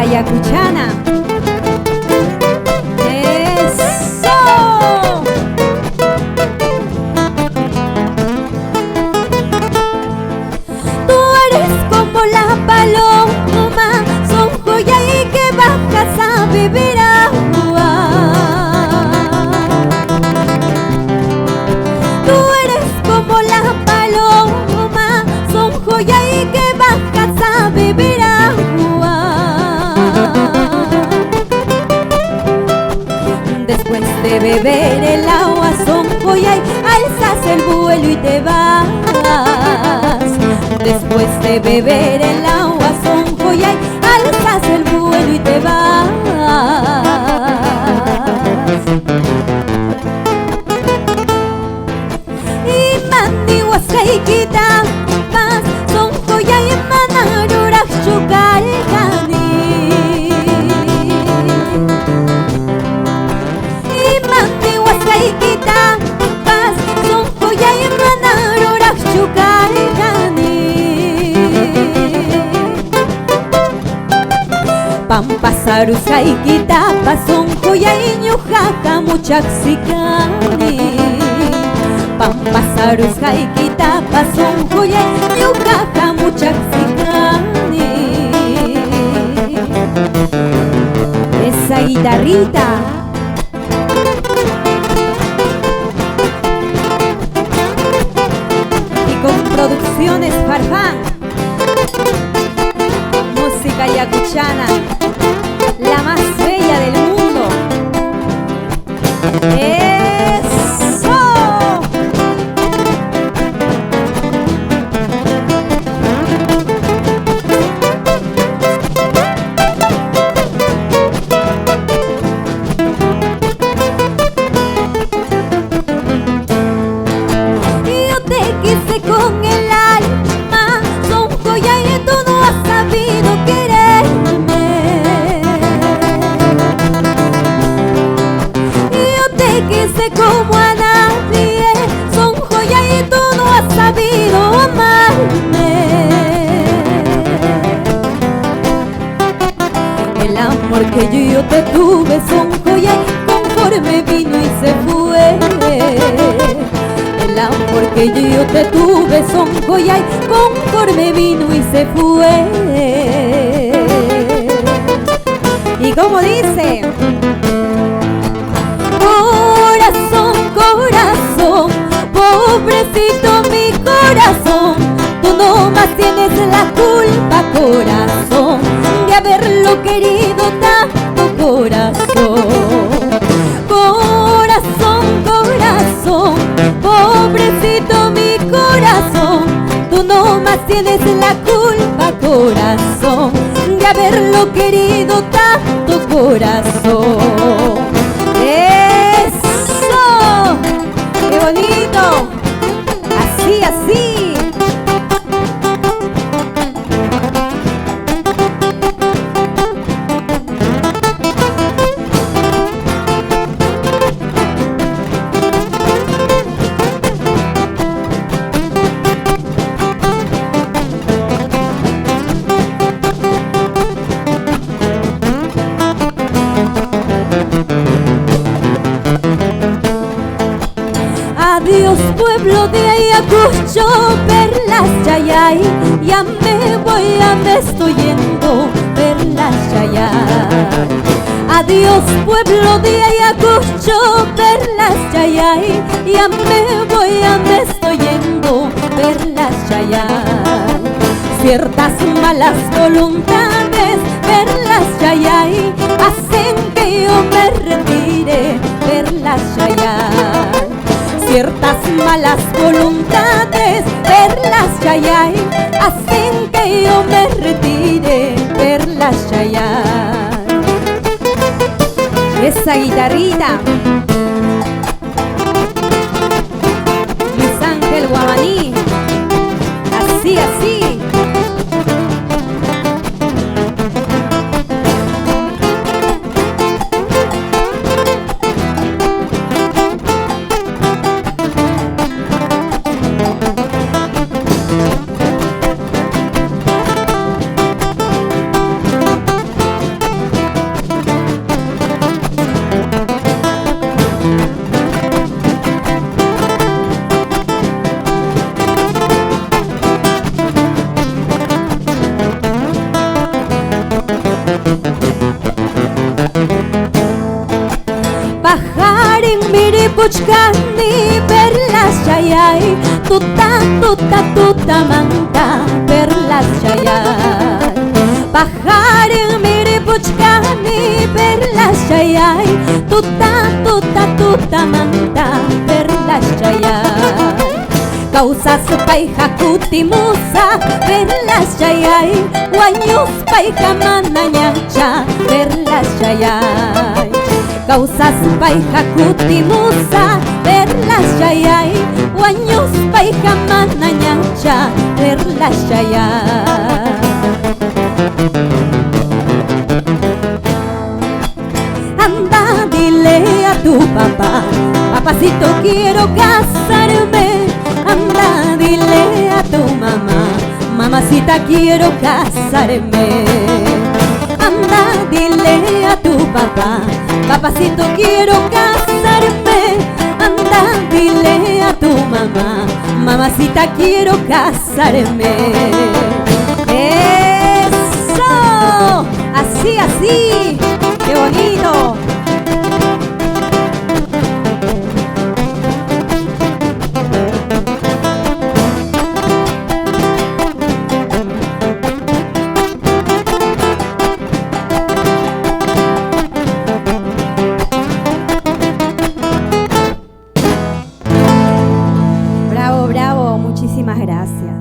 Ayacuchana. ¡Eso! Tú eres como la paloma, son joya y que bajas a beber agua. Tú eres como la paloma, son joya y que bajas a beber agua. Después de beber el agua son joya y alzas el vuelo y te vas. Después de beber el agua son joya y alzas el vuelo y te vas. Y mandi huascaykita más son joya y manaruraj chukalkani. Y mandi huascaykita más son joya y manaruraj chukalkani. Pampasarusqaykita son joya y ñuqaqa muchaqsikani. Pampasarusqaykita son joya y ñuqaqa muchaqsikani. Esa guitarrita. Y con Producciones Farfán, música ayacuchana, la más bella del mundo. ¡Eso! Yo te quise con el alma, son joya y tú no has sabido quererme. Yo te quise como a nadie, son joya y tú no has sabido amarme. El amor que yo te tuve son joya y conforme vino y se fue. El amor que yo te tuve son joya y conforme vino y se fue. Y como dice: corazón, corazón, pobrecito mi corazón, tú no más tienes la culpa, corazón, de haberlo querido tanto, corazón. Corazón, corazón, pobrecito mi corazón, tú no más tienes la culpa, corazón, de haberlo querido tanto, corazón. ¡Eso! ¡Qué bonito! Así, así. Adiós pueblo de Ayacucho, perlas Chayay, ya me estoy yendo, perlas Chayay. Adiós pueblo de Ayacucho, perlas Chayay, ya me estoy yendo, perlas Chayay. Ciertas malas voluntades, perlas Chayay, hacen que yo me retire, perlas Chayay. Ciertas malas voluntades, perlas Chayay, hacen que yo me retire, perlas Chayay. Esa guitarrita, Luis Ángel Guamaní, así, así. puchkani perlas chayay, tuta manta perlas chayay. Pajar mire puchkani perlas chayay, tuta manta perlas chayay. Causas paija kutimusa perlas chayay, guaños paija manañacha perlas chayay. Causas paija kutimusa perlas chayay, guaños paija manañacha perlas chayay. Anda dile a tu papá, papacito quiero casarme. Anda dile a tu mamá, mamacita quiero casarme. Anda dile a tu papá, papacito quiero casarme. Anda dile a tu mamá, mamacita quiero casarme. ¡Eso! Así, así. ¡Qué bonito! Bravo, bravo, muchísimas gracias.